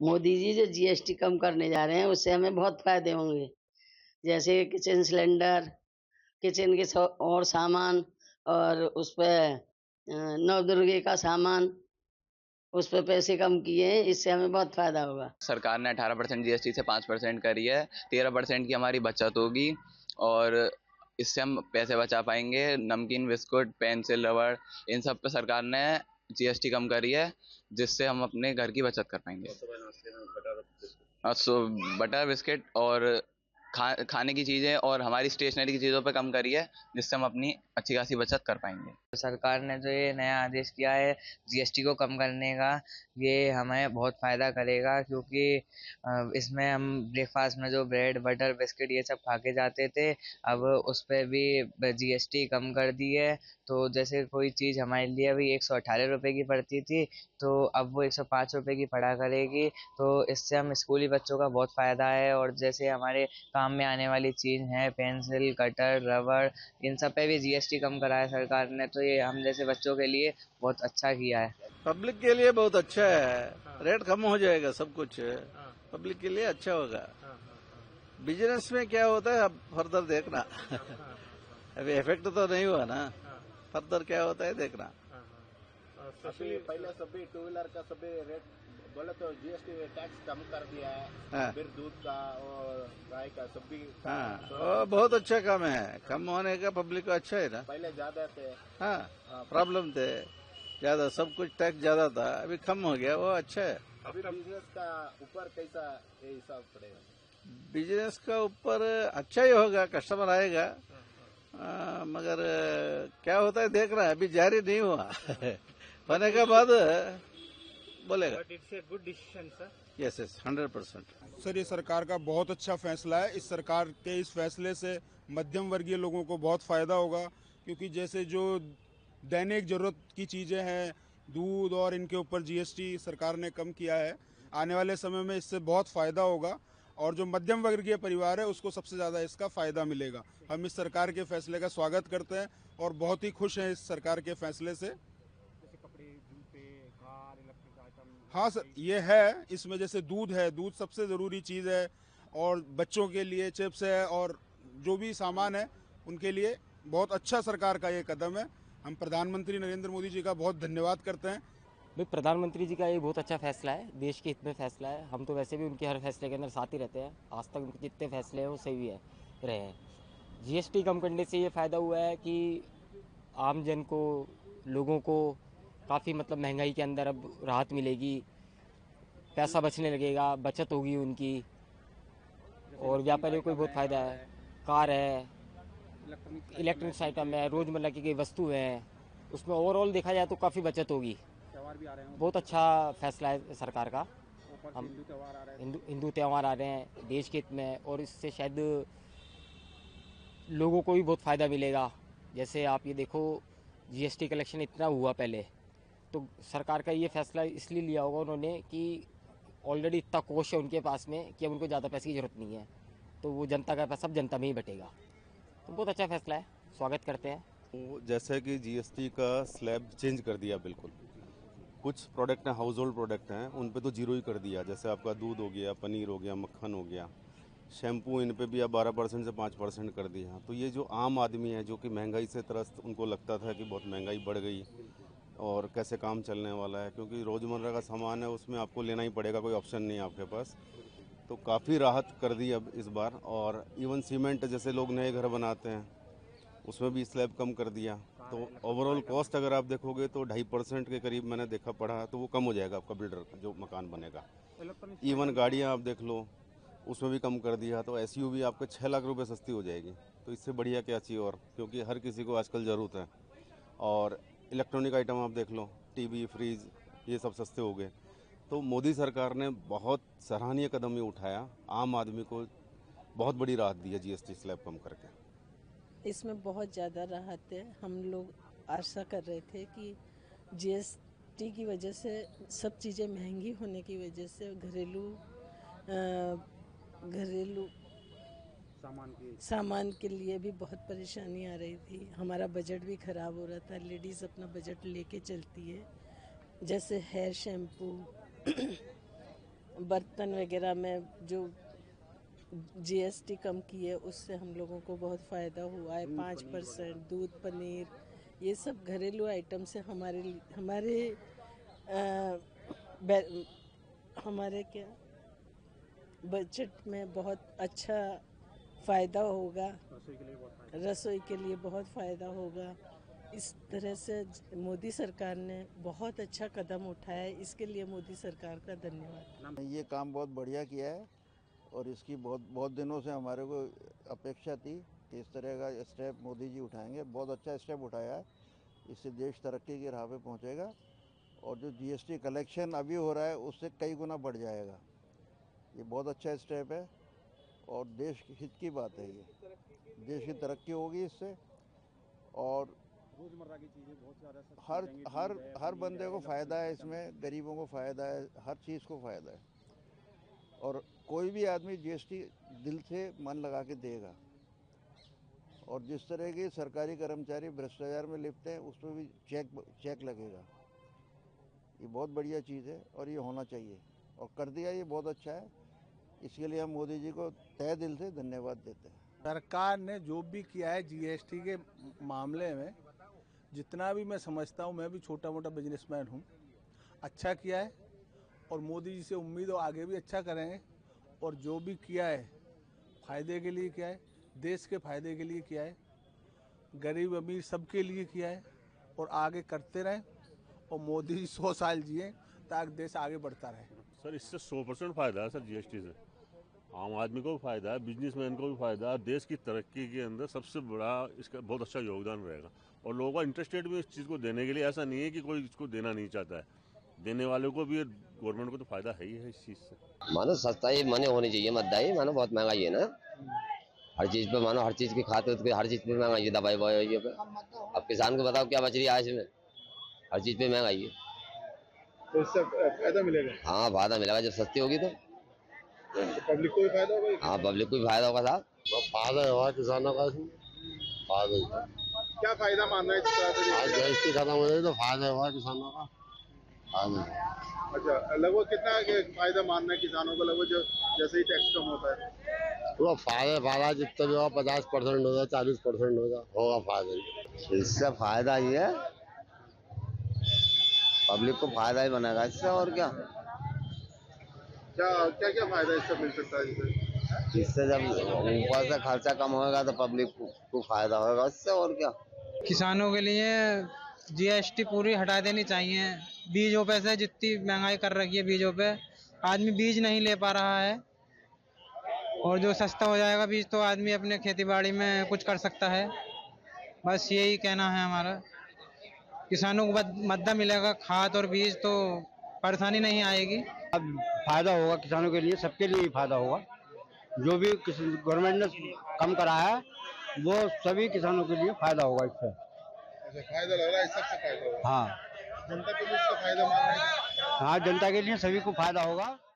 मोदी जी जो जीएसटी कम करने जा रहे हैं उससे हमें बहुत फायदे होंगे। जैसे किचन सिलेंडर, किचन के और सामान और उस पे नवदुर्गे का सामान, उस पे पैसे कम किए हैं, इससे हमें बहुत फायदा होगा। सरकार ने 18% जीएसटी से 5% करी है। 13% की हमारी बचत होगी और इससे हम पैसे बचा पाएंगे। नमकीन, बिस्कुट, पेंसिल, रबड़, इन सब पे सरकार ने जीएसटी कम करी है, जिससे हम अपने घर की बचत कर पाएंगे। सो बटर, बिस्किट और खाने की चीज़ें और हमारी स्टेशनरी की चीज़ों पे कम करी है, जिससे हम अपनी अच्छी खासी बचत कर पाएंगे। सरकार ने जो ये नया आदेश किया है जीएसटी को कम करने का, ये हमें बहुत फ़ायदा करेगा, क्योंकि इसमें हम ब्रेकफास्ट में जो ब्रेड, बटर, बिस्किट ये सब खा के जाते थे, अब उस पर भी जीएसटी कम कर दी है। तो जैसे कोई चीज़ हमारे लिए अभी 118 रुपये की पड़ती थी, तो अब वो 105 रुपये की पड़ा करेगी। तो इससे हम स्कूली बच्चों का बहुत फ़ायदा है। और जैसे हमारे काम में आने वाली चीज़ है पेंसिल, कटर, रबड़, इन सब पे भी जीएसटी कम करा है सरकार ने, तो ये हम जैसे बच्चों के लिए बहुत अच्छा किया है। पब्लिक के लिए बहुत अच्छा है, रेट कम हो जाएगा, सब कुछ पब्लिक के लिए अच्छा होगा। बिजनेस में क्या होता है अब फर्दर देखना। अभी इफेक्ट तो नहीं हुआ ना, फर्दर क्या होता है देखना। अभी पहले सभी टू व्हीलर का सभी रेट बोले तो जीएसटी टैक्स कम कर दिया है। हाँ। फिर दूध का और गाय का सभी हाँ, वो बहुत अच्छा काम है, कम होने का पब्लिक को अच्छा है ना। पहले ज्यादा थे। हाँ, प्रॉब्लम थे ज्यादा, सब कुछ टैक्स ज्यादा था, अभी कम हो गया, वो अच्छा है। अभी बिजनेस का ऊपर कैसा ये हिसाब पड़ेगा? बिजनेस का ऊपर अच्छा ही होगा, कस्टमर आएगा, मगर क्या होता है देख रहा है, अभी जारी नहीं हुआ। होने के बाद बोलेगा। It's a good decision sir. Yes yes, 100%। Sir, ये सरकार का बहुत अच्छा फैसला है। इस सरकार के इस फैसले से मध्यम वर्गीय लोगों को बहुत फ़ायदा होगा, क्योंकि जैसे जो दैनिक ज़रूरत की चीज़ें हैं, दूध और इनके ऊपर जीएसटी सरकार ने कम किया है। आने वाले समय में इससे बहुत फ़ायदा होगा और जो मध्यम वर्गीय परिवार है उसको सबसे ज़्यादा इसका फ़ायदा मिलेगा। हम इस सरकार के फैसले का स्वागत करते हैं और बहुत ही खुश हैं इस सरकार के फैसले से। हाँ सर, ये है, इसमें जैसे दूध है, दूध सबसे ज़रूरी चीज़ है, और बच्चों के लिए चिप्स है और जो भी सामान है उनके लिए बहुत अच्छा सरकार का ये कदम है। हम प्रधानमंत्री नरेंद्र मोदी जी का बहुत धन्यवाद करते हैं। भाई, प्रधानमंत्री जी का ये बहुत अच्छा फैसला है, देश के हित में फैसला है। हम तो वैसे भी उनके हर फैसले के अंदर साथ ही रहते हैं, आज तक उनके जितने फैसले हैं वो सही है रहे हैं। जीएसटी कम करने से ये फ़ायदा हुआ है कि आम जन को, लोगों को काफ़ी मतलब महंगाई के अंदर अब राहत मिलेगी, पैसा बचने लगेगा, बचत होगी उनकी, और व्यापारियों को भी बहुत फ़ायदा है। कार है, इलेक्ट्रॉनिक्स आइटम है, रोज़मर्रा की कई वस्तु हैं, उसमें ओवरऑल देखा जाए तो काफ़ी बचत होगी। बहुत अच्छा फैसला है सरकार का। हम हिंदू त्यौहार आ रहे हैं देश के हित में, और इससे शायद लोगों को भी बहुत फ़ायदा मिलेगा। जैसे आप ये देखो, जीएसटी कलेक्शन इतना हुआ पहले, तो सरकार का ये फैसला इसलिए लिया होगा उन्होंने कि ऑलरेडी इतना कोष है उनके पास में कि अब उनको ज़्यादा पैसे की ज़रूरत नहीं है, तो वो जनता का पैसा अब जनता में ही बटेगा। तो बहुत अच्छा फैसला है, स्वागत करते हैं। तो जैसे कि जीएसटी का स्लैब चेंज कर दिया बिल्कुल, कुछ प्रोडक्ट हैं, हाउस होल्ड प्रोडक्ट हैं, उन पे तो जीरो ही कर दिया। जैसे आपका दूध हो गया, पनीर हो गया, मक्खन हो गया, शैम्पू, इन पे भी अब 12% से 5% कर दिया। तो ये जो आम आदमी है जो कि महंगाई से त्रस्त, उनको लगता था कि बहुत महंगाई बढ़ गई और कैसे काम चलने वाला है, क्योंकि रोज़मर्रा का सामान है उसमें आपको लेना ही पड़ेगा, कोई ऑप्शन नहीं है आपके पास। तो काफ़ी राहत कर दी अब इस बार। और इवन सीमेंट, जैसे लोग नए घर बनाते हैं, उसमें भी स्लैब कम कर दिया। तो ओवरऑल कॉस्ट अगर आप देखोगे तो 2.5% के करीब मैंने देखा पड़ा, तो वो कम हो जाएगा आपका बिल्डर का जो मकान बनेगा। इवन गाड़ियाँ आप देख लो, उसमें भी कम कर दिया। तो एसयूवी आपको 6 लाख रुपए सस्ती हो जाएगी। तो इससे बढ़िया क्या चाहिए और, क्योंकि हर किसी को आजकल ज़रूरत है। और इलेक्ट्रॉनिक आइटम आप देख लो, टीवी, फ्रिज, ये सब सस्ते हो गए। तो मोदी सरकार ने बहुत सराहनीय कदम ये उठाया, आम आदमी को बहुत बड़ी राहत दी है जीएसटी स्लैब कम करके। इसमें बहुत ज़्यादा राहत है। हम लोग आशा कर रहे थे कि जीएसटी की वजह से, सब चीज़ें महंगी होने की वजह से घरेलू सामान के लिए भी बहुत परेशानी आ रही थी। हमारा बजट भी ख़राब हो रहा था। लेडीज़ अपना बजट लेके चलती है, जैसे हेयर शैम्पू, बर्तन वगैरह में जो जीएसटी कम की है उससे हम लोगों को बहुत फ़ायदा हुआ है। 5% दूध, पनीर, ये सब घरेलू आइटम से हमारे क्या बजट में बहुत अच्छा फ़ायदा होगा। रसोई के लिए बहुत फ़ायदा होगा। इस तरह से मोदी सरकार ने बहुत अच्छा कदम उठाया है, इसके लिए मोदी सरकार का धन्यवाद। ये काम बहुत बढ़िया किया है और इसकी बहुत दिनों से हमारे को अपेक्षा थी कि इस तरह का स्टेप मोदी जी उठाएंगे। बहुत अच्छा स्टेप उठाया है, इससे देश तरक्की की राह पे पहुंचेगा और जो जीएसटी कलेक्शन अभी हो रहा है उससे कई गुना बढ़ जाएगा। ये बहुत अच्छा स्टेप है और देश के हित की बात है। ये देश की तरक्की होगी इससे और रोजमर्रा की चीजें बहुत ज़्यादा हर बंदे को फ़ायदा है इसमें, गरीबों को फ़ायदा है, हर चीज़ को फ़ायदा है और कोई भी आदमी जीएसटी दिल से मन लगा के देगा। और जिस तरह के सरकारी कर्मचारी भ्रष्टाचार में लिप्त हैं उस पर भी चेक लगेगा। ये बहुत बढ़िया चीज़ है और ये होना चाहिए और कर दिया, ये बहुत अच्छा है। इसके लिए हम मोदी जी को तहे दिल से धन्यवाद देते हैं। सरकार ने जो भी किया है जीएसटी के मामले में, जितना भी मैं समझता हूँ, मैं भी छोटा मोटा बिजनेसमैन हूँ, अच्छा किया है और मोदी जी से उम्मीद हो आगे भी अच्छा करेंगे। और जो भी किया है फ़ायदे के लिए किया है, देश के फ़ायदे के लिए किया है, गरीब अमीर सबके लिए किया है और आगे करते रहें और मोदी जी 100 साल जिए ताकि देश आगे बढ़ता रहे। सर इससे 100% फ़ायदा है सर जीएसटी से। आम आदमी को भी फ़ायदा है, बिजनेसमैन को भी फ़ायदा है। देश की तरक्की के अंदर सबसे बड़ा इसका बहुत अच्छा योगदान रहेगा और लोगों का इंटरेस्टेड भी इस चीज़ को देने के लिए। ऐसा नहीं है कि कोई इसको देना नहीं चाहता है, देने वालों को भी, गवर्नमेंट को तो फ़ायदा है ही है इस चीज़ से। मानो सस्ताई माने होनी चाहिए, मद्दाई मानो बहुत महंगाई है ना हर चीज़ पे, मानो हर चीज़ की खाते हर चीज़ पे महंगाई है, दवाई ववाई पे। अब किसान को बताओ क्या बच रही है आज में, हर चीज़ पे महंगाई है। तो इससे फायदा मिलेगा? हाँ फायदा मिलेगा, जब सस्ती होगी तो पब्लिक को भी फायदा होगा। हाँ पब्लिक को भी फायदा होगा साहब। फायदा हुआ किसानों का, फायदा क्या फायदा मानना है? जीएसटी खत्म हो जाए तो फायदा हुआ किसानों का। अच्छा, लगभग कितना फायदा मानना है किसानों को? लगभग जैसे ही टैक्स कम होता है तो फायदा जितना भी होगा 50% होगा, 40% होगा फायदा। इससे फायदा ही है, पब्लिक को फायदा ही बनेगा इससे। और क्या क्या क्या फायदा इससे मिल सकता है? इससे जब ऊपर से खर्चा कम होगा तो पब्लिक को फायदा होगा इससे। और क्या किसानों के लिए जीएसटी पूरी हटा देनी चाहिए। बीजों पे से जितनी महंगाई कर रखी है, बीजों पे आदमी बीज नहीं ले पा रहा है और जो सस्ता हो जाएगा बीज तो आदमी अपने खेती बाड़ी में कुछ कर सकता है। बस यही कहना है हमारा, किसानों को मद्दा मिलेगा, खाद और बीज, तो परेशानी नहीं आएगी। अब फायदा होगा किसानों के लिए, सबके लिए फायदा होगा। जो भी गवर्नमेंट ने कम कराया है वो सभी किसानों के लिए फायदा होगा इससे। फायदा लग रहा है, सबसे फायदा होगा। हाँ जनता को भी इसका फायदा मान रहे हैं। हाँ जनता के लिए सभी को फायदा होगा।